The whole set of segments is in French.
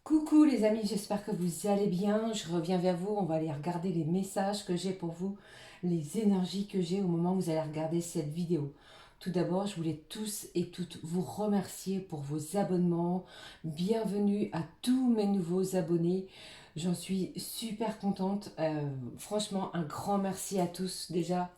Coucou les amis, j'espère que vous allez bien. Je reviens vers vous, on va aller regarder les messages que j'ai pour vous, les énergies que j'ai au moment où vous allez regarder cette vidéo. Tout d'abord, je voulais tous et toutes vous remercier pour vos abonnements. Bienvenue à tous mes nouveaux abonnés. J'en suis super contente. Franchement, un grand merci à tous. Déjà,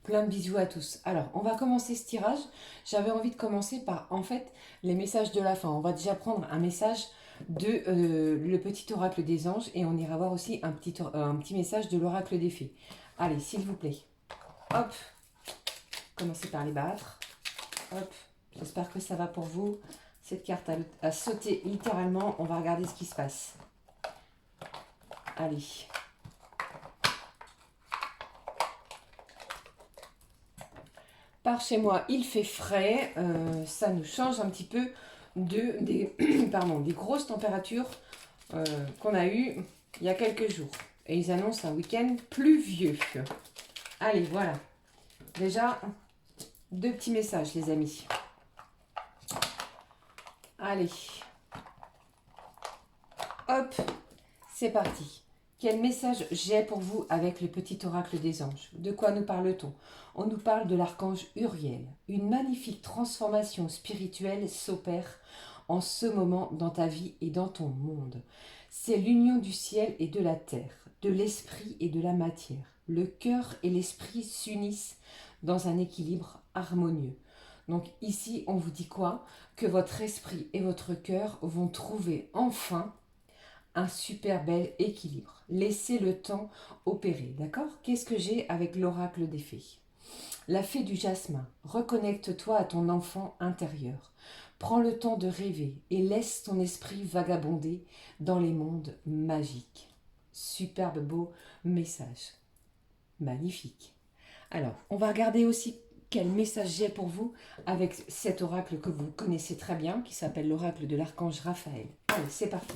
plein de bisous à tous. Alors, on va commencer ce tirage. J'avais envie de commencer par, en fait, les messages de la fin. On va déjà prendre un message de le petit oracle des anges et on ira voir aussi un petit message de l'oracle des fées. Allez, s'il vous plaît. Hop, commencez par les battre. Hop, j'espère que ça va pour vous. Cette carte a sauté littéralement. On va regarder ce qui se passe. Allez. Par chez moi, il fait frais. Ça nous change un petit peu des, des grosses températures qu'on a eues il y a quelques jours. Et ils annoncent un week-end pluvieux. Allez, voilà. Déjà, deux petits messages, les amis. Allez. Hop, c'est parti. Quel message j'ai pour vous avec le petit oracle des anges? De quoi nous parle-t-on? On nous parle de l'archange Uriel. Une magnifique transformation spirituelle s'opère en ce moment dans ta vie et dans ton monde. C'est l'union du ciel et de la terre, de l'esprit et de la matière. Le cœur et l'esprit s'unissent dans un équilibre harmonieux. Donc ici, on vous dit quoi? Que votre esprit et votre cœur vont trouver enfin un super bel équilibre. Laissez le temps opérer, d'accord? Qu'est-ce que j'ai avec l'oracle des fées? La fée du jasmin, reconnecte-toi à ton enfant intérieur. Prends le temps de rêver et laisse ton esprit vagabonder dans les mondes magiques. Superbe beau message. Magnifique. Alors, on va regarder aussi quel message j'ai pour vous avec cet oracle que vous connaissez très bien, qui s'appelle l'oracle de l'archange Raphaël. Allez, c'est parti.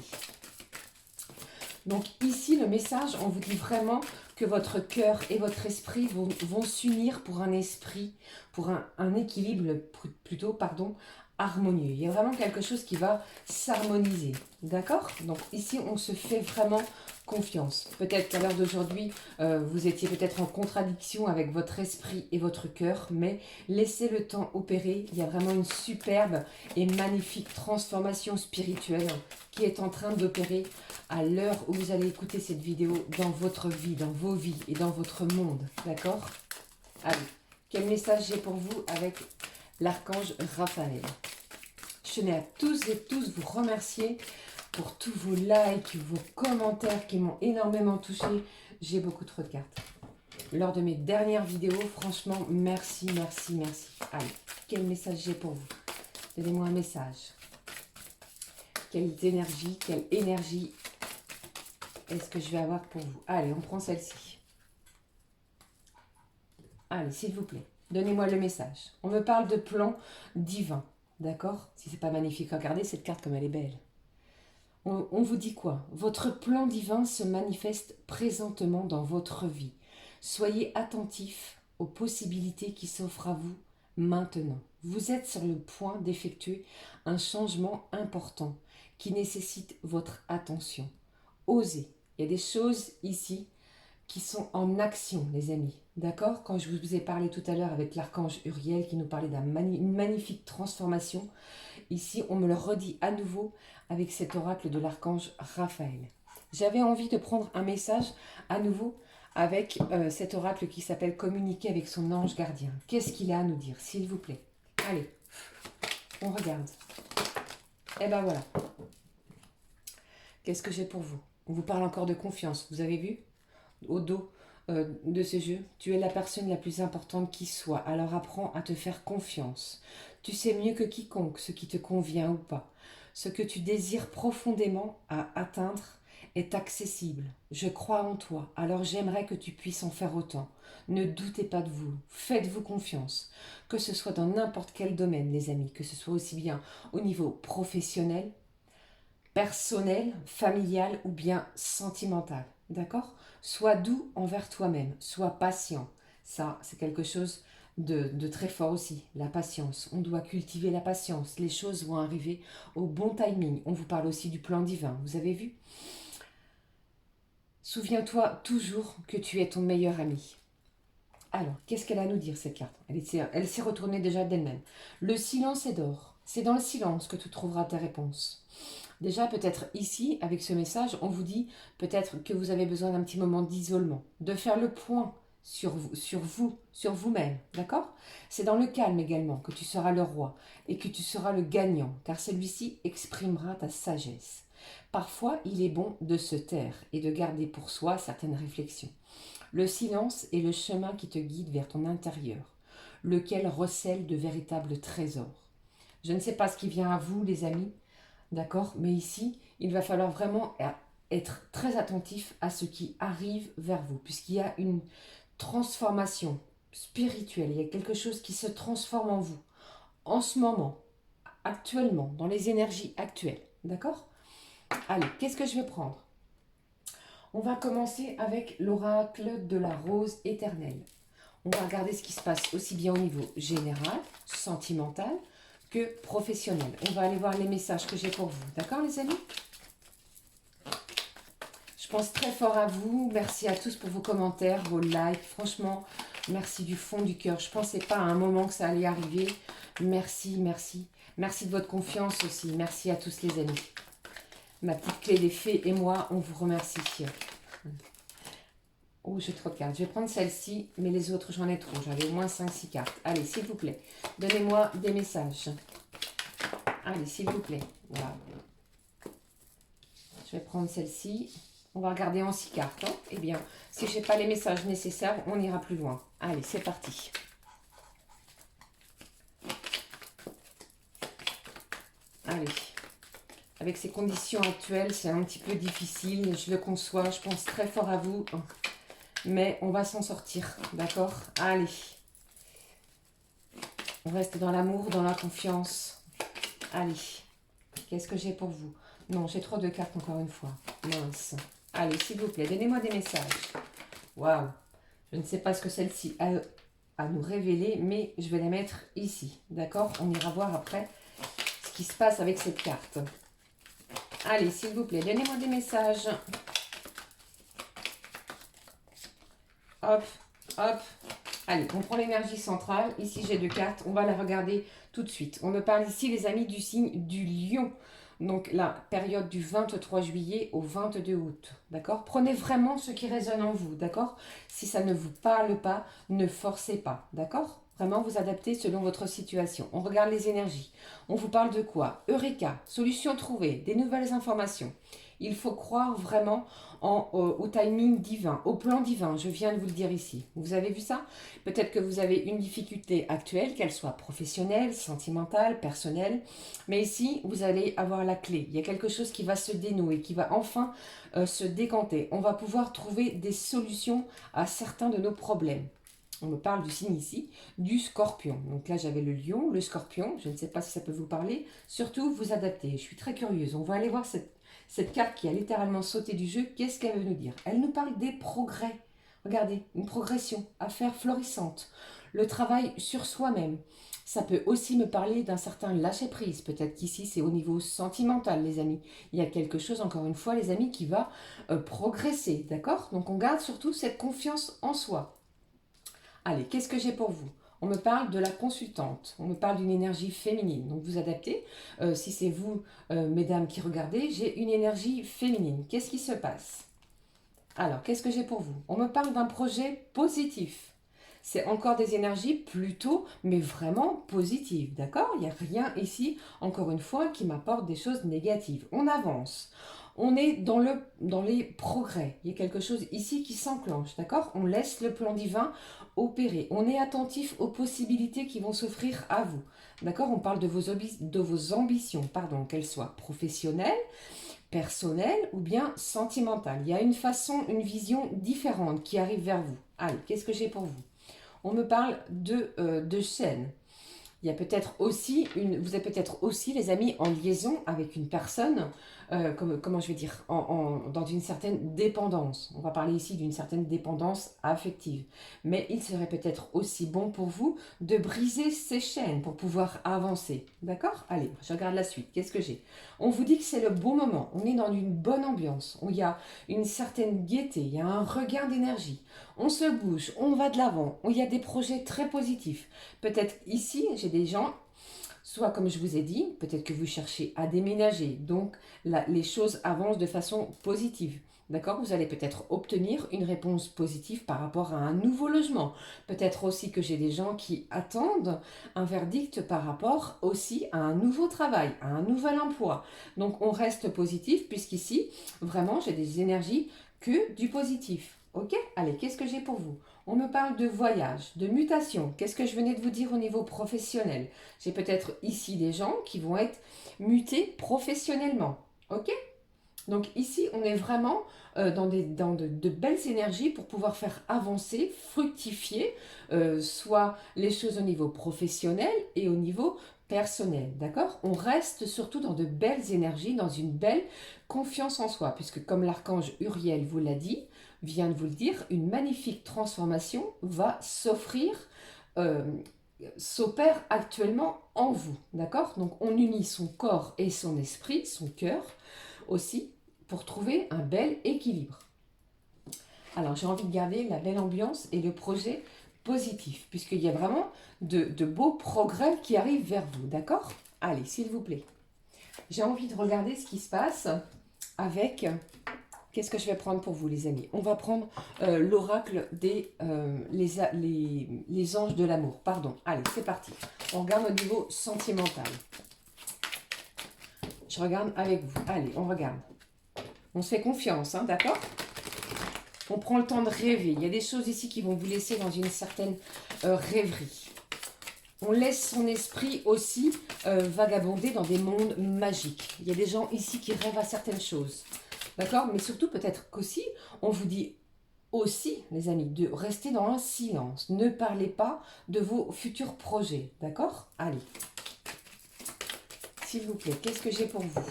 Donc ici, le message, on vous dit vraiment que votre cœur et votre esprit vont s'unir pour un esprit, pour un équilibre plutôt, pardon, harmonieux. Il y a vraiment quelque chose qui va s'harmoniser. D'accord? Donc ici, on se fait vraiment confiance. Peut-être qu'à l'heure d'aujourd'hui, vous étiez peut-être en contradiction avec votre esprit et votre cœur, mais laissez le temps opérer. Il y a vraiment une superbe et magnifique transformation spirituelle qui est en train d'opérer à l'heure où vous allez écouter cette vidéo dans votre vie, dans vos vies et dans votre monde. D'accord? Allez, quel message j'ai pour vous avec l'archange Raphaël? Je tenais à tous et tous vous remercier pour tous vos likes, vos commentaires qui m'ont énormément touché. J'ai beaucoup trop de cartes. Lors de mes dernières vidéos, franchement, merci, merci, merci. Allez, quel message j'ai pour vous? Donnez-moi un message. Quelle énergie est-ce que je vais avoir pour vous? Allez, on prend celle-ci. Allez, s'il vous plaît, donnez-moi le message. On me parle de plan divin, d'accord? Si c'est pas magnifique, regardez cette carte comme elle est belle. On vous dit quoi? Votre plan divin se manifeste présentement dans votre vie. Soyez attentifs aux possibilités qui s'offrent à vous maintenant. Vous êtes sur le point d'effectuer un changement important qui nécessite votre attention. Osez. Il y a des choses ici qui sont en action, les amis. D'accord? Quand je vous ai parlé tout à l'heure avec l'archange Uriel qui nous parlait d'une magnifique transformation, ici, on me le redit à nouveau avec cet oracle de l'archange Raphaël. J'avais envie de prendre un message à nouveau avec cet oracle qui s'appelle Communiquer avec son ange gardien. Qu'est-ce qu'il a à nous dire, s'il vous plaît? Allez, on regarde. Et ben voilà. Qu'est-ce que j'ai pour vous? On vous parle encore de confiance. Vous avez vu? Au dos de ce jeu, tu es la personne la plus importante qui soit. Alors apprends à te faire confiance. Tu sais mieux que quiconque ce qui te convient ou pas. Ce que tu désires profondément à atteindre est accessible. Je crois en toi, alors j'aimerais que tu puisses en faire autant. Ne doutez pas de vous, faites-vous confiance. Que ce soit dans n'importe quel domaine, les amis, que ce soit aussi bien au niveau professionnel, personnel, familial ou bien sentimental. D'accord? Sois doux envers toi-même, sois patient. Ça, c'est quelque chose de très fort aussi, la patience. On doit cultiver la patience. Les choses vont arriver au bon timing. On vous parle aussi du plan divin, vous avez vu? Souviens-toi toujours que tu es ton meilleur ami. Alors, qu'est-ce qu'elle a à nous dire, cette carte? Elle s'est retournée déjà d'elle-même. Le silence est d'or. C'est dans le silence que tu trouveras tes réponses. Déjà, peut-être ici, avec ce message, on vous dit peut-être que vous avez besoin d'un petit moment d'isolement, de faire le point sur vous-même, d'accord? C'est dans le calme également que tu seras le roi et que tu seras le gagnant, car celui-ci exprimera ta sagesse. Parfois, il est bon de se taire et de garder pour soi certaines réflexions. Le silence est le chemin qui te guide vers ton intérieur, lequel recèle de véritables trésors. Je ne sais pas ce qui vient à vous, les amis, d'accord? Mais ici, il va falloir vraiment être très attentif à ce qui arrive vers vous, puisqu'il y a une transformation spirituelle, il y a quelque chose qui se transforme en vous, en ce moment, actuellement, dans les énergies actuelles, d'accord? Allez, qu'est-ce que je vais prendre? On va commencer avec l'oracle de la rose éternelle. On va regarder ce qui se passe aussi bien au niveau général, sentimental, que professionnel. On va aller voir les messages que j'ai pour vous. D'accord, les amis? Je pense très fort à vous. Merci à tous pour vos commentaires, vos likes. Franchement, merci du fond du cœur. Je ne pensais pas à un moment que ça allait arriver. Merci, merci. Merci de votre confiance aussi. Merci à tous, les amis. Ma petite clé des fées et moi, on vous remercie. Oh, j'ai trop de cartes. Je vais prendre celle-ci, mais les autres, j'en ai trop. J'avais au moins 5-6 cartes. Allez, s'il vous plaît, donnez-moi des messages. Allez, s'il vous plaît. Voilà. Je vais prendre celle-ci. On va regarder en 6 cartes. Hein. Eh bien, si je n'ai pas les messages nécessaires, on ira plus loin. Allez, c'est parti. Allez. Avec ces conditions actuelles, c'est un petit peu difficile. Je le conçois. Je pense très fort à vous. Mais on va s'en sortir. D'accord? Allez. On reste dans l'amour, dans la confiance. Allez. Qu'est-ce que j'ai pour vous? Non, j'ai trop de cartes encore une fois. Mince. Allez, s'il vous plaît, donnez-moi des messages. Waouh. Je ne sais pas ce que celle-ci a à nous révéler, mais je vais la mettre ici. D'accord? On ira voir après ce qui se passe avec cette carte. Allez, s'il vous plaît, donnez-moi des messages. Hop, hop. Allez, on prend l'énergie centrale. Ici, j'ai 2 cartes. On va la regarder tout de suite. On me parle ici, les amis, du signe du lion. Donc, la période du 23 juillet au 22 août. D'accord? Prenez vraiment ce qui résonne en vous. D'accord? Si ça ne vous parle pas, ne forcez pas. D'accord? Vraiment vous adaptez selon votre situation. On regarde les énergies. On vous parle de quoi? Eureka, solution trouvée, des nouvelles informations. Il faut croire vraiment au timing divin, au plan divin. Je viens de vous le dire ici. Vous avez vu ça? Peut-être que vous avez une difficulté actuelle, qu'elle soit professionnelle, sentimentale, personnelle. Mais ici, vous allez avoir la clé. Il y a quelque chose qui va se dénouer, qui va enfin se décanter. On va pouvoir trouver des solutions à certains de nos problèmes. On me parle du signe ici, du scorpion. Donc là, j'avais le lion, le scorpion. Je ne sais pas si ça peut vous parler. Surtout, vous adaptez. Je suis très curieuse. On va aller voir cette carte qui a littéralement sauté du jeu. Qu'est-ce qu'elle veut nous dire? Elle nous parle des progrès. Regardez, une progression à faire florissante. Le travail sur soi-même. Ça peut aussi me parler d'un certain lâcher-prise. Peut-être qu'ici, c'est au niveau sentimental, les amis. Il y a quelque chose, encore une fois, les amis, qui va progresser. D'accord? Donc, on garde surtout cette confiance en soi. Allez, qu'est-ce que j'ai pour vous? On me parle de la consultante, on me parle d'une énergie féminine. Donc vous adaptez. Si c'est vous, mesdames, qui regardez, j'ai une énergie féminine. Qu'est-ce qui se passe? Alors, qu'est-ce que j'ai pour vous? On me parle d'un projet positif. C'est encore des énergies plutôt, mais vraiment positives, d'accord? Il n'y a rien ici, encore une fois, qui m'apporte des choses négatives. On avance. On est dans les progrès. Il y a quelque chose ici qui s'enclenche, d'accord? On laisse le plan divin opérer. On est attentif aux possibilités qui vont s'offrir à vous, d'accord? On parle de vos ambitions, pardon, qu'elles soient professionnelles, personnelles ou bien sentimentales. Il y a une façon, une vision différente qui arrive vers vous. Allez, qu'est-ce que j'ai pour vous? On me parle de chaîne. Il y a peut-être aussi vous êtes peut-être aussi, les amis, en liaison avec une personne, comment je vais dire, dans une certaine dépendance. On va parler ici d'une certaine dépendance affective. Mais il serait peut-être aussi bon pour vous de briser ces chaînes pour pouvoir avancer. D'accord? Allez, je regarde la suite. Qu'est-ce que j'ai? On vous dit que c'est le bon moment. On est dans une bonne ambiance. Il y a une certaine gaieté, il y a un regain d'énergie. On se bouge, on va de l'avant. Il y a des projets très positifs. Peut-être ici, j'ai des gens, soit comme je vous ai dit, peut-être que vous cherchez à déménager. Donc, les choses avancent de façon positive. D'accord? Vous allez peut-être obtenir une réponse positive par rapport à un nouveau logement. Peut-être aussi que j'ai des gens qui attendent un verdict par rapport aussi à un nouveau travail, à un nouvel emploi. Donc, on reste positif puisqu'ici, vraiment, j'ai des énergies que du positif. Ok? Allez, qu'est-ce que j'ai pour vous? On me parle de voyage, de mutation. Qu'est-ce que je venais de vous dire au niveau professionnel? J'ai peut-être ici des gens qui vont être mutés professionnellement. Ok? Donc ici, on est vraiment dans de belles énergies pour pouvoir faire avancer, fructifier, soit les choses au niveau professionnel et au niveau personnel. D'accord? On reste surtout dans de belles énergies, dans une belle confiance en soi, puisque comme l'archange Uriel vous l'a dit, vient de vous le dire, une magnifique transformation va euh, s'opère actuellement en vous. D'accord? Donc on unit son corps et son esprit, son cœur aussi, pour trouver un bel équilibre. Alors j'ai envie de garder la belle ambiance et le projet positif, puisqu'il y a vraiment de beaux progrès qui arrivent vers vous, d'accord? Allez, s'il vous plaît. J'ai envie de regarder ce qui se passe avec... Qu'est-ce que je vais prendre pour vous, les amis? On va prendre l'oracle des les anges de l'amour. Pardon. Allez, c'est parti. On regarde au niveau sentimental. Je regarde avec vous. Allez, on regarde. On se fait confiance, hein, d'accord? On prend le temps de rêver. Il y a des choses ici qui vont vous laisser dans une certaine rêverie. On laisse son esprit aussi vagabonder dans des mondes magiques. Il y a des gens ici qui rêvent à certaines choses. D'accord? Mais surtout, peut-être qu'aussi, on vous dit aussi, les amis, de rester dans un silence. Ne parlez pas de vos futurs projets. D'accord? Allez. S'il vous plaît, qu'est-ce que j'ai pour vous?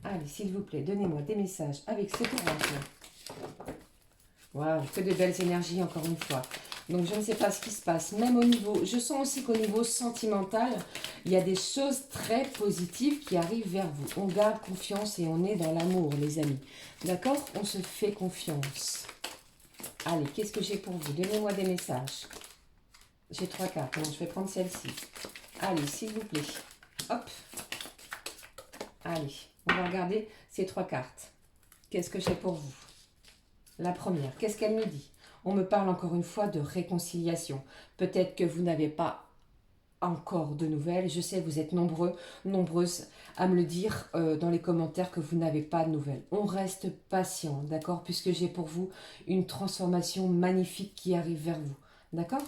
Allez, s'il vous plaît, donnez-moi des messages avec cet oracle. Waouh, que de belles énergies, encore une fois. Donc, je ne sais pas ce qui se passe. Même au niveau, je sens aussi qu'au niveau sentimental, il y a des choses très positives qui arrivent vers vous. On garde confiance et on est dans l'amour, les amis. D'accord? On se fait confiance. Allez, qu'est-ce que j'ai pour vous? Donnez-moi des messages. J'ai 3 cartes. Donc, je vais prendre celle-ci. Allez, s'il vous plaît. Hop. Allez, on va regarder ces 3 cartes. Qu'est-ce que j'ai pour vous? La première, qu'est-ce qu'elle me dit? On me parle encore une fois de réconciliation. Peut-être que vous n'avez pas encore de nouvelles. Je sais, vous êtes nombreuses à me le dire dans les commentaires que vous n'avez pas de nouvelles. On reste patient, d'accord? Puisque j'ai pour vous une transformation magnifique qui arrive vers vous. D'accord?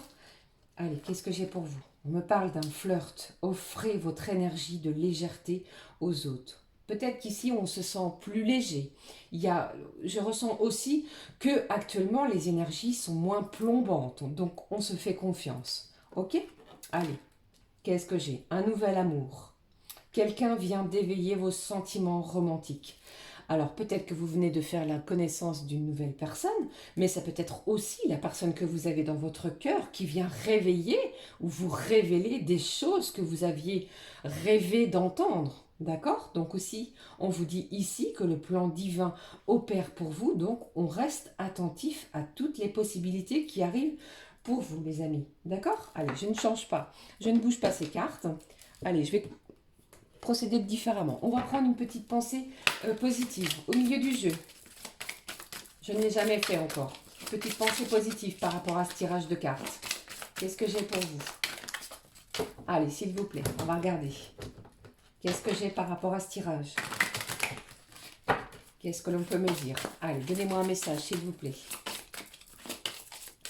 Allez, qu'est-ce que j'ai pour vous? On me parle d'un flirt. Offrez votre énergie de légèreté aux autres. Peut-être qu'ici, on se sent plus léger. Je ressens aussi que actuellement les énergies sont moins plombantes. Donc, on se fait confiance. Ok? Allez, qu'est-ce que j'ai? Un nouvel amour. Quelqu'un vient d'éveiller vos sentiments romantiques. Alors, peut-être que vous venez de faire la connaissance d'une nouvelle personne, mais ça peut être aussi la personne que vous avez dans votre cœur qui vient réveiller ou vous révéler des choses que vous aviez rêvé d'entendre. D'accord? Donc aussi, on vous dit ici que le plan divin opère pour vous, donc on reste attentif à toutes les possibilités qui arrivent pour vous, les amis. D'accord? Allez, je ne change pas, je ne bouge pas ces cartes. Allez, je vais procéder différemment. On va prendre une petite pensée positive au milieu du jeu. Je ne l'ai jamais fait encore. Petite pensée positive par rapport à ce tirage de cartes. Qu'est-ce que j'ai pour vous? Allez, s'il vous plaît, on va regarder. Qu'est-ce que j'ai par rapport à ce tirage? Qu'est-ce que l'on peut me dire? Allez, donnez-moi un message, s'il vous plaît.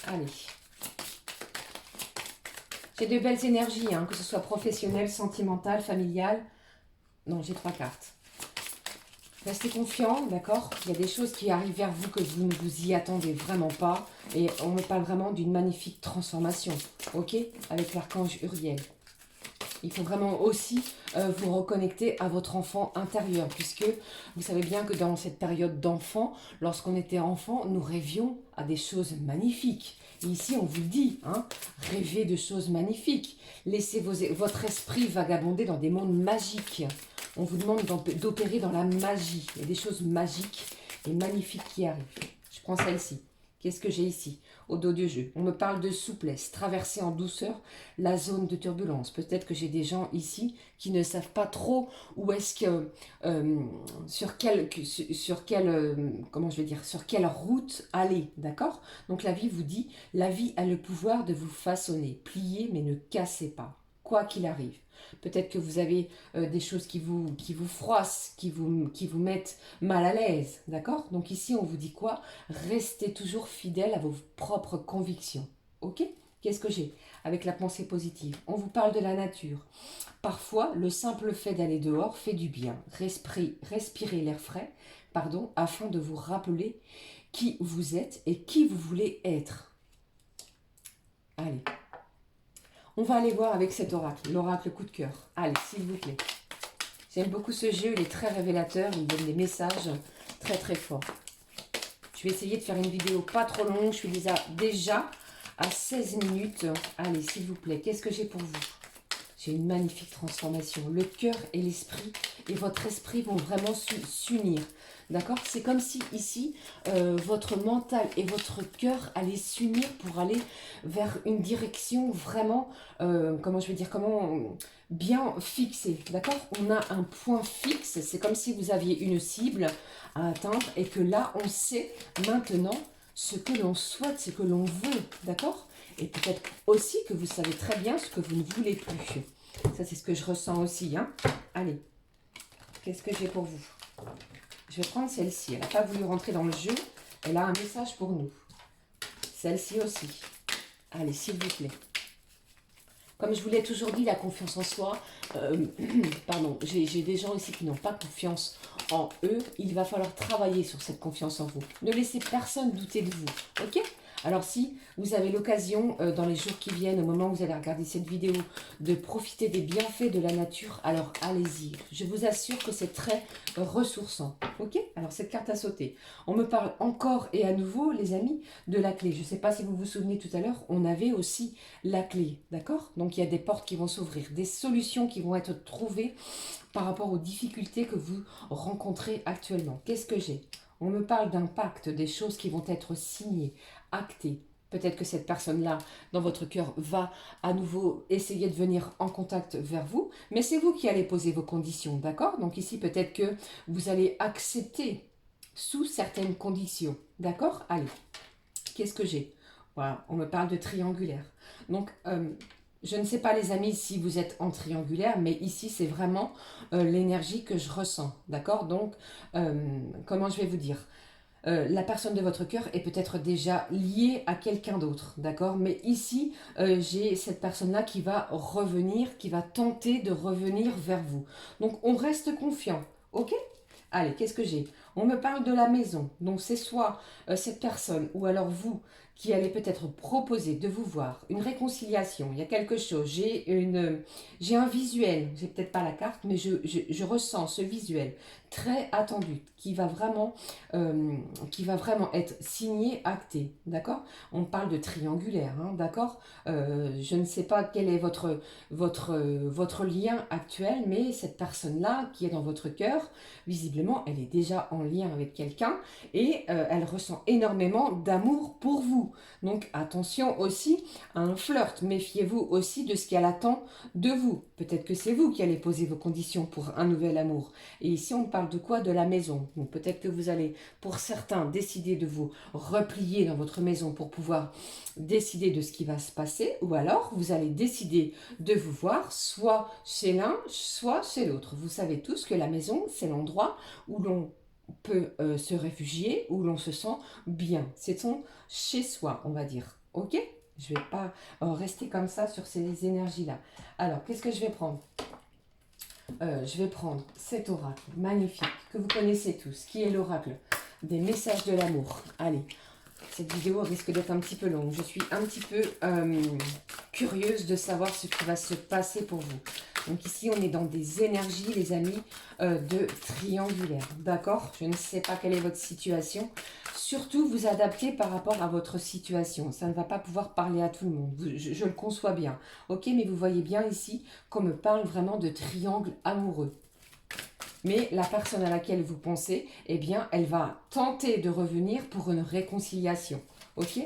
Allez. J'ai de belles énergies, hein, que ce soit professionnelle, sentimentale, familiale. Non, j'ai 3 cartes. Restez confiant, d'accord? Il y a des choses qui arrivent vers vous que vous ne vous y attendez vraiment pas. Et on me parle vraiment d'une magnifique transformation, ok? Avec l'archange Uriel. Il faut vraiment aussi vous reconnecter à votre enfant intérieur, puisque vous savez bien que dans cette période d'enfant, lorsqu'on était enfant, nous rêvions à des choses magnifiques. Et ici, on vous le dit, hein, rêvez de choses magnifiques. Laissez votre esprit vagabonder dans des mondes magiques. On vous demande d'opérer dans la magie. Il y a des choses magiques et magnifiques qui arrivent. Je prends celle-ci. Qu'est-ce que j'ai ici? Au dos du jeu. On me parle de souplesse, traverser en douceur la zone de turbulence. Peut-être que j'ai des gens ici qui ne savent pas trop où est-ce que, comment je vais dire, sur quelle route aller, d'accord? Donc la vie vous dit, la vie a le pouvoir de vous façonner, plier mais ne cassez pas, quoi qu'il arrive. Peut-être que vous avez des choses qui vous froissent, qui vous mettent mal à l'aise, d'accord? Donc ici, on vous dit quoi? Restez toujours fidèle à vos propres convictions, ok? Qu'est-ce que j'ai? Avec la pensée positive, on vous parle de la nature. Parfois, le simple fait d'aller dehors fait du bien. Respirez l'air frais, pardon, afin de vous rappeler qui vous êtes et qui vous voulez être. Allez. On va aller voir avec cet oracle, l'oracle coup de cœur. Allez, s'il vous plaît. J'aime beaucoup ce jeu, il est très révélateur, il donne des messages très très forts. Je vais essayer de faire une vidéo pas trop longue, je suis déjà à 16 minutes. Allez, s'il vous plaît, qu'est-ce que j'ai pour vous? J'ai une magnifique transformation. Le cœur et l'esprit et votre esprit vont vraiment s'unir. D'accord? C'est comme si ici, votre mental et votre cœur allaient s'unir pour aller vers une direction vraiment, comment je vais dire, bien fixée. D'accord? On a un point fixe. C'est comme si vous aviez une cible à atteindre et que là, on sait maintenant ce que l'on souhaite, ce que l'on veut. D'accord? Et peut-être aussi que vous savez très bien ce que vous ne voulez plus. Ça, c'est ce que je ressens aussi. Hein. Allez, qu'est-ce que j'ai pour vous? Je vais prendre celle-ci. Elle n'a pas voulu rentrer dans le jeu. Elle a un message pour nous. Celle-ci aussi. Allez, s'il vous plaît. Comme je vous l'ai toujours dit, la confiance en soi, pardon, j'ai des gens ici qui n'ont pas confiance en eux. Il va falloir travailler sur cette confiance en vous. Ne laissez personne douter de vous, ok? Alors si vous avez l'occasion, dans les jours qui viennent, au moment où vous allez regarder cette vidéo, de profiter des bienfaits de la nature, alors allez-y. Je vous assure que c'est très ressourçant. Ok? Alors cette carte à sauter. On me parle encore et à nouveau, les amis, de la clé. Je ne sais pas si vous vous souvenez tout à l'heure, on avait aussi la clé. D'accord? Donc il y a des portes qui vont s'ouvrir, des solutions qui vont être trouvées par rapport aux difficultés que vous rencontrez actuellement. Qu'est-ce que j'ai? On me parle d'un pacte, des choses qui vont être signées, actées. Peut-être que cette personne-là, dans votre cœur, va à nouveau essayer de venir en contact vers vous. Mais c'est vous qui allez poser vos conditions, d'accord? Donc ici, peut-être que vous allez accepter sous certaines conditions, d'accord? Allez, qu'est-ce que j'ai? Voilà, on me parle de triangulaire. Donc, je ne sais pas les amis si vous êtes en triangulaire, mais ici c'est vraiment l'énergie que je ressens, d'accord? Donc, comment je vais vous dire? La personne de votre cœur est peut-être déjà liée à quelqu'un d'autre, d'accord? Mais ici, j'ai cette personne-là qui va revenir, qui va tenter de revenir vers vous. Donc, on reste confiant, ok? Allez, qu'est-ce que j'ai? On me parle de la maison. Donc, c'est soit cette personne ou alors vous qui allez peut-être proposer de vous voir une réconciliation. Il y a quelque chose. J'ai un visuel. J'ai peut-être pas la carte, mais je ressens ce visuel très attendu qui va vraiment être signé, acté. D'accord? On parle de triangulaire. Hein, d'accord? Je ne sais pas quel est votre lien actuel, mais cette personne-là qui est dans votre cœur, visiblement, elle est déjà en lien avec quelqu'un et elle ressent énormément d'amour pour vous. Donc attention aussi à un flirt. Méfiez-vous aussi de ce qu'elle attend de vous. Peut-être que c'est vous qui allez poser vos conditions pour un nouvel amour. Et ici, on parle de quoi? De la maison. Donc peut-être que vous allez, pour certains, décider de vous replier dans votre maison pour pouvoir décider de ce qui va se passer. Ou alors, vous allez décider de vous voir soit chez l'un, soit chez l'autre. Vous savez tous que la maison, c'est l'endroit où l'on peut se réfugier, où l'on se sent bien. C'est son chez soi, on va dire. Ok? Je ne vais pas rester comme ça sur ces énergies-là. Alors, qu'est-ce que je vais prendre? Je vais prendre cet oracle magnifique que vous connaissez tous, qui est l'oracle des messages de l'amour. Allez, cette vidéo risque d'être un petit peu longue. Je suis un petit peu curieuse de savoir ce qui va se passer pour vous. Donc ici, on est dans des énergies, les amis, de triangulaire. D'accord? Je ne sais pas quelle est votre situation. Surtout, vous adaptez par rapport à votre situation. Ça ne va pas pouvoir parler à tout le monde. Je le conçois bien. Ok, mais vous voyez bien ici qu'on me parle vraiment de triangle amoureux. Mais la personne à laquelle vous pensez, eh bien, elle va tenter de revenir pour une réconciliation. Ok?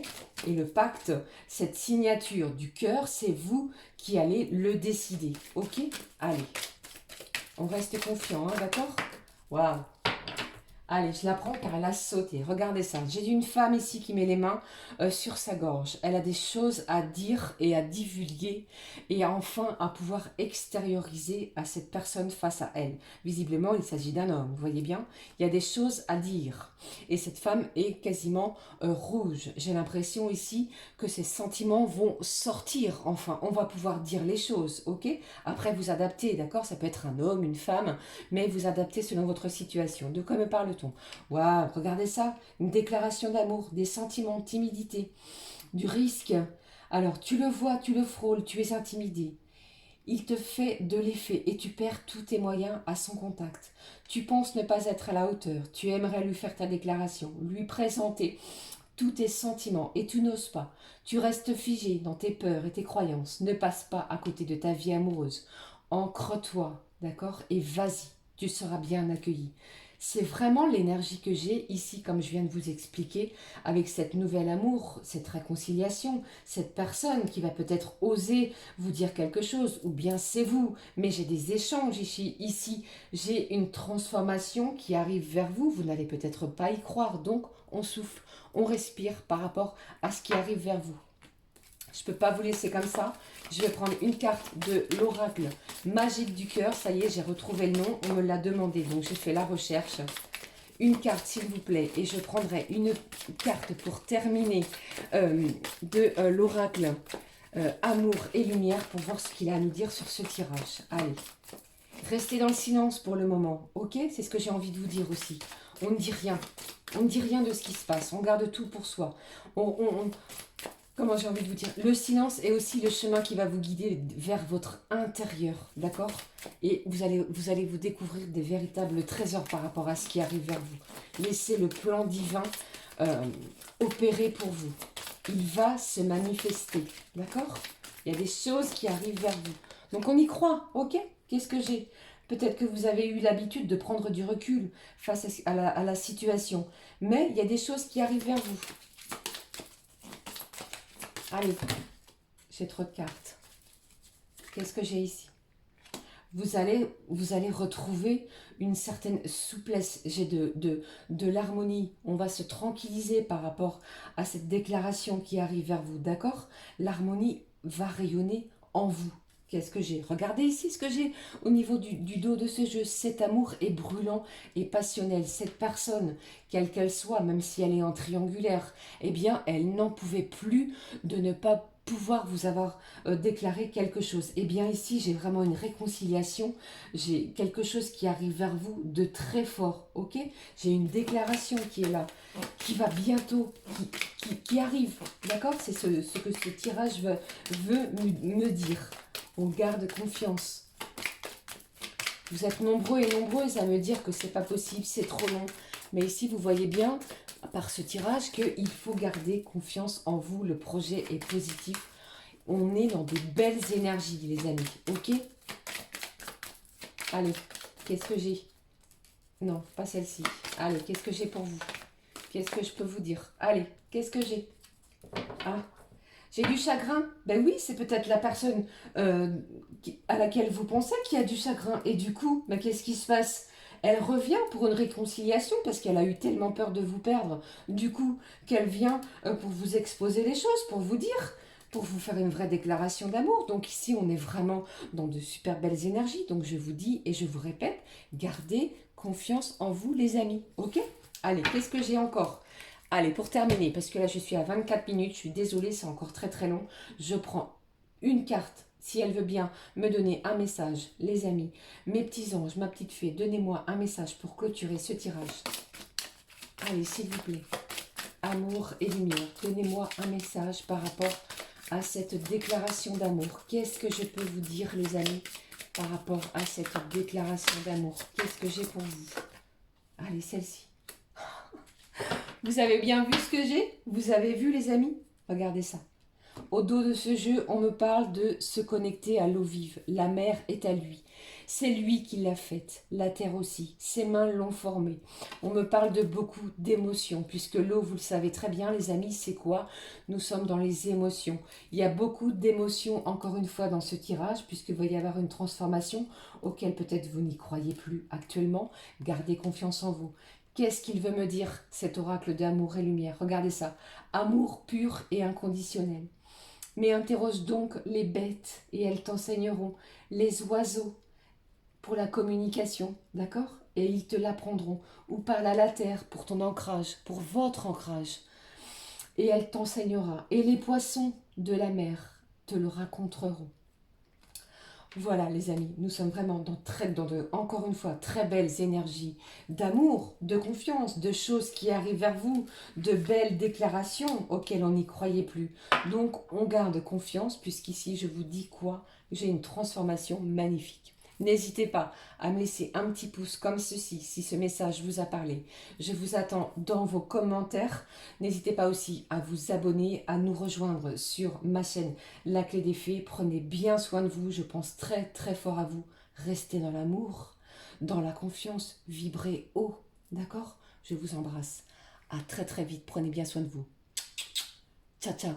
Et le pacte, cette signature du cœur, c'est vous qui allez le décider. Ok? Allez, on reste confiant, hein, d'accord? Waouh! Allez, je la prends car elle a sauté. Regardez ça. J'ai une femme ici qui met les mains sur sa gorge. Elle a des choses à dire et à divulguer et enfin à pouvoir extérioriser à cette personne face à elle. Visiblement, il s'agit d'un homme. Vous voyez bien? Il y a des choses à dire. Et cette femme est quasiment rouge. J'ai l'impression ici que ses sentiments vont sortir. Enfin, on va pouvoir dire les choses, ok? Après, vous adaptez, d'accord? Ça peut être un homme, une femme, mais vous adaptez selon votre situation. De quoi me parle-t-on? Waouh, regardez ça, une déclaration d'amour, des sentiments, timidité, du risque. Alors, tu le vois, tu le frôles, tu es intimidé. Il te fait de l'effet et tu perds tous tes moyens à son contact. Tu penses ne pas être à la hauteur, tu aimerais lui faire ta déclaration, lui présenter tous tes sentiments et tu n'oses pas. Tu restes figé dans tes peurs et tes croyances. Ne passe pas à côté de ta vie amoureuse. Ancre-toi, d'accord? Et vas-y, tu seras bien accueilli. C'est vraiment l'énergie que j'ai ici, comme je viens de vous expliquer, avec cette nouvelle amour, cette réconciliation, cette personne qui va peut-être oser vous dire quelque chose, ou bien c'est vous, mais j'ai des échanges ici, j'ai une transformation qui arrive vers vous, vous n'allez peut-être pas y croire, donc on souffle, on respire par rapport à ce qui arrive vers vous. Je ne peux pas vous laisser comme ça. Je vais prendre une carte de l'oracle magique du cœur. Ça y est, j'ai retrouvé le nom. On me l'a demandé, donc j'ai fait la recherche. Une carte, s'il vous plaît. Et je prendrai une carte pour terminer de l'oracle Amour et Lumière pour voir ce qu'il a à nous dire sur ce tirage. Allez, restez dans le silence pour le moment. Ok? C'est ce que j'ai envie de vous dire aussi. On ne dit rien. On ne dit rien de ce qui se passe. On garde tout pour soi. Comment j'ai envie de vous dire? Le silence est aussi le chemin qui va vous guider vers votre intérieur, d'accord? Et vous allez vous découvrir des véritables trésors par rapport à ce qui arrive vers vous. Laissez le plan divin opérer pour vous. Il va se manifester, d'accord? Il y a des choses qui arrivent vers vous. Donc on y croit, ok? Qu'est-ce que j'ai? Peut-être que vous avez eu l'habitude de prendre du recul face à la situation. Mais il y a des choses qui arrivent vers vous. Allez, j'ai trop de cartes. Qu'est-ce que j'ai ici? Vous allez retrouver une certaine souplesse. J'ai de l'harmonie. On va se tranquilliser par rapport à cette déclaration qui arrive vers vous. D'accord? L'harmonie va rayonner en vous. Qu'est-ce que j'ai? Regardez ici ce que j'ai au niveau du dos de ce jeu. Cet amour est brûlant et passionnel. Cette personne, quelle qu'elle soit, même si elle est en triangulaire, eh bien, elle n'en pouvait plus de ne pas pouvoir vous avoir déclaré quelque chose. Eh bien, ici, j'ai vraiment une réconciliation. J'ai quelque chose qui arrive vers vous de très fort, ok? J'ai une déclaration qui est là, qui va bientôt, qui arrive, d'accord? C'est ce que ce tirage veut me dire. On garde confiance. Vous êtes nombreux et nombreuses à me dire que c'est pas possible, c'est trop long. Mais ici, vous voyez bien, par ce tirage, qu'il faut garder confiance en vous. Le projet est positif. On est dans de belles énergies, les amis. Ok? Allez, qu'est-ce que j'ai? Non, pas celle-ci. Allez, qu'est-ce que j'ai pour vous? Qu'est-ce que je peux vous dire? Allez, qu'est-ce que j'ai? Ah, j'ai du chagrin. Ben oui, c'est peut-être la personne à laquelle vous pensez qui a du chagrin. Et du coup, ben qu'est-ce qui se passe? Elle revient pour une réconciliation parce qu'elle a eu tellement peur de vous perdre. Du coup, qu'elle vient pour vous exposer les choses, pour vous dire, pour vous faire une vraie déclaration d'amour. Donc ici, on est vraiment dans de super belles énergies. Donc je vous dis et je vous répète, gardez confiance en vous, les amis. Ok? Allez, qu'est-ce que j'ai encore? Allez, pour terminer, parce que là, je suis à 24 minutes. Je suis désolée, c'est encore très très long. Je prends une carte si elle veut bien me donner un message, les amis, mes petits anges, ma petite fée, donnez-moi un message pour clôturer ce tirage. Allez, s'il vous plaît. Amour et lumière, donnez-moi un message par rapport à cette déclaration d'amour. Qu'est-ce que je peux vous dire, les amis, par rapport à cette déclaration d'amour? Qu'est-ce que j'ai pour vous? Allez, celle-ci. Vous avez bien vu ce que j'ai? Vous avez vu, les amis? Regardez ça. Au dos de ce jeu, on me parle de se connecter à l'eau vive. La mer est à lui. C'est lui qui l'a faite, la terre aussi. Ses mains l'ont formée. On me parle de beaucoup d'émotions, puisque l'eau, vous le savez très bien, les amis, c'est quoi? Nous sommes dans les émotions. Il y a beaucoup d'émotions, encore une fois, dans ce tirage, puisqu'il va y avoir une transformation auquel peut-être vous n'y croyez plus actuellement. Gardez confiance en vous. Qu'est-ce qu'il veut me dire, cet oracle d'amour et lumière? Regardez ça. Amour pur et inconditionnel. Mais interroge donc les bêtes et elles t'enseigneront, les oiseaux pour la communication, d'accord? Et ils te l'apprendront. Ou parle à la terre pour ton ancrage, pour votre ancrage. Et elle t'enseignera. Et les poissons de la mer te le raconteront. Voilà les amis, nous sommes vraiment dans de, encore une fois, très belles énergies d'amour, de confiance, de choses qui arrivent vers vous, de belles déclarations auxquelles on n'y croyait plus. Donc on garde confiance puisqu'ici je vous dis quoi? J'ai une transformation magnifique. N'hésitez pas à me laisser un petit pouce comme ceci si ce message vous a parlé. Je vous attends dans vos commentaires. N'hésitez pas aussi à vous abonner, à nous rejoindre sur ma chaîne La Clé des Fées. Prenez bien soin de vous, je pense très très fort à vous. Restez dans l'amour, dans la confiance, vibrez haut, d'accord? Je vous embrasse. À très très vite, prenez bien soin de vous. Ciao ciao.